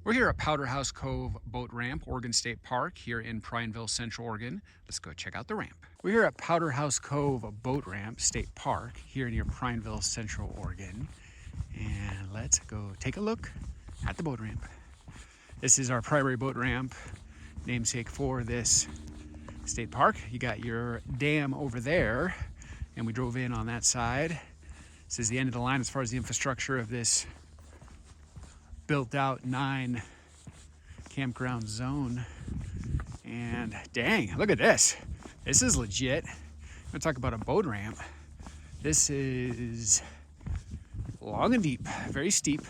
We're here at Powderhouse Cove Boat Ramp, Oregon State Park, here in Prineville, Central Oregon. Let's go check out the ramp. We're here at Powderhouse Cove Boat Ramp State Park, here near Prineville, Central Oregon. And let's go take a look at the boat ramp. This is our primary boat ramp, namesake for this state park. You got your dam over there, and we drove in on that side. This is the end of the line as far as the infrastructure of this built out 9 campground zone. And dang, look at this. This is legit. I'm gonna talk about a boat ramp. This is long and deep, very steep.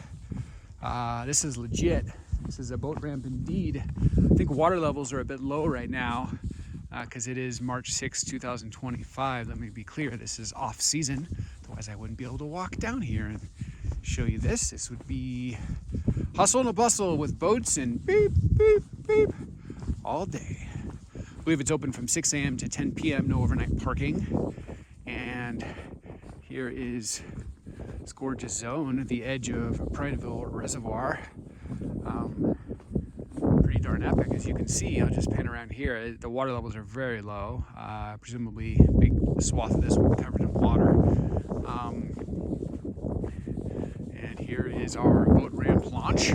This is legit. This is a boat ramp indeed. I think water levels are a bit low right now because it is March 6, 2025. Let me be clear, this is off season. Otherwise I wouldn't be able to walk down here and show you this. This would be hustle and bustle with boats and beep, beep, beep all day. I believe it's open from 6 a.m. to 10 p.m. No overnight parking. And here is this gorgeous zone, the edge of Prineville Reservoir. Pretty darn epic, as you can see. I'll just pan around here. The water levels are very low. Presumably a big swath of this will be covered in water. And here is our boat ramp launch.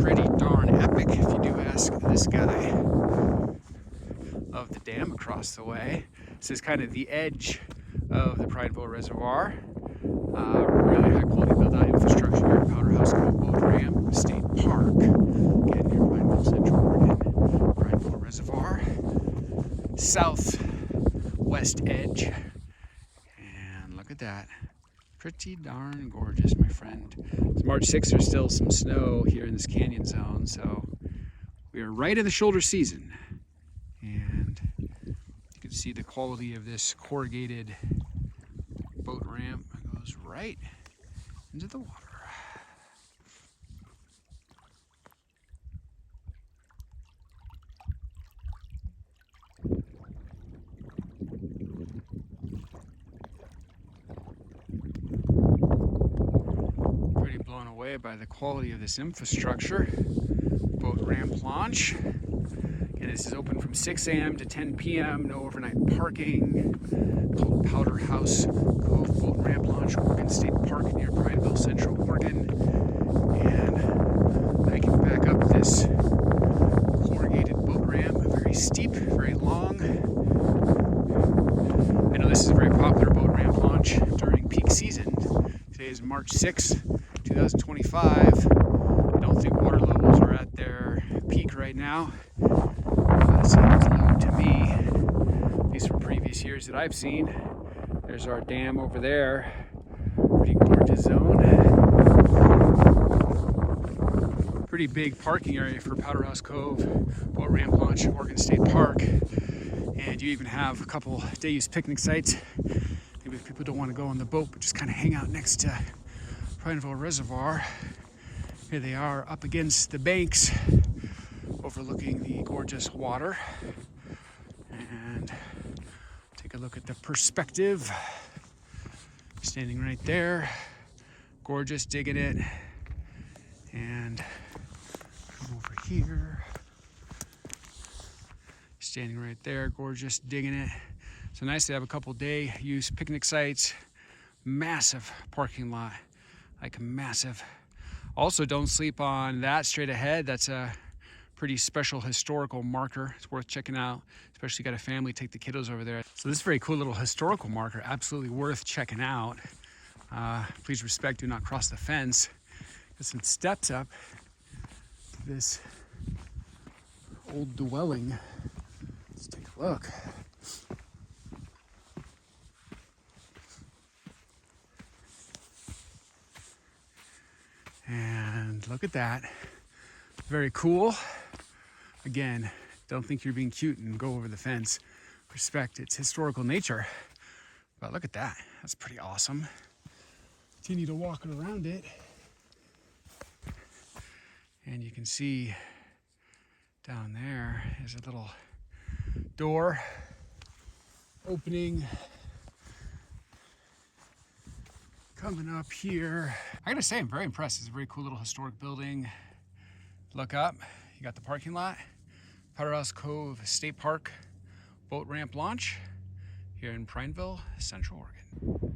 Pretty darn epic, if you do ask this guy. Love the dam across the way. This is kind of the edge of the Prineville Reservoir. Really high quality built out infrastructure here at Powderhouse Cove Boat Ramp State Park. Again, near Prineville, Central Oregon. Prineville Reservoir. Southwest edge. And look at that. Pretty darn gorgeous, my friend. It's March 6th, there's still some snow here in this canyon zone, so we are right in the shoulder season. And you can see the quality of this corrugated boat ramp. It goes right into the water. Pretty blown away by the quality of this infrastructure. Boat ramp launch. And this is open from 6 a.m. to 10 p.m. No overnight parking. Called Powderhouse Cove Boat Ramp Launch, Oregon State Park near Prineville, Central Oregon. And I can back up this corrugated boat ramp, very steep, very long. I know this is a very popular boat ramp launch during peak season. Today is March 6, 2025. I don't think water levels are at their peak right now. Seems low to me, at least from previous years that I've seen. There's our dam over there. Pretty gorgeous zone. Pretty big parking area for Powderhouse Cove Boat Ramp Launch, Oregon State Park. And you even have a couple day-use picnic sites. Maybe if people don't want to go on the boat, but just kind of hang out next to Prineville Reservoir. Here they are up against the banks, overlooking the gorgeous water. And take a look at the perspective. Standing right there, gorgeous, digging it. And come over here. Standing right there, gorgeous, digging it. So nice to have a couple day use picnic sites. Massive parking lot, like massive. Also, don't sleep on that straight ahead. That's a pretty special historical marker. It's worth checking out, especially if you got a family, take the kiddos over there. So this is a very cool little historical marker, absolutely worth checking out. Please respect, do not cross the fence. There's some steps up to this old dwelling. Let's take a look. And look at that. Very cool. Again, don't think you're being cute and go over the fence. Respect its historical nature. But look at that. That's pretty awesome. Continue to walk around it. And you can see down there is a little door opening Coming up here, I gotta say I'm very impressed. It's a very cool little historic building. Look up, you got the parking lot, Powderhouse Cove State Park boat ramp launch here in Prineville, Central Oregon.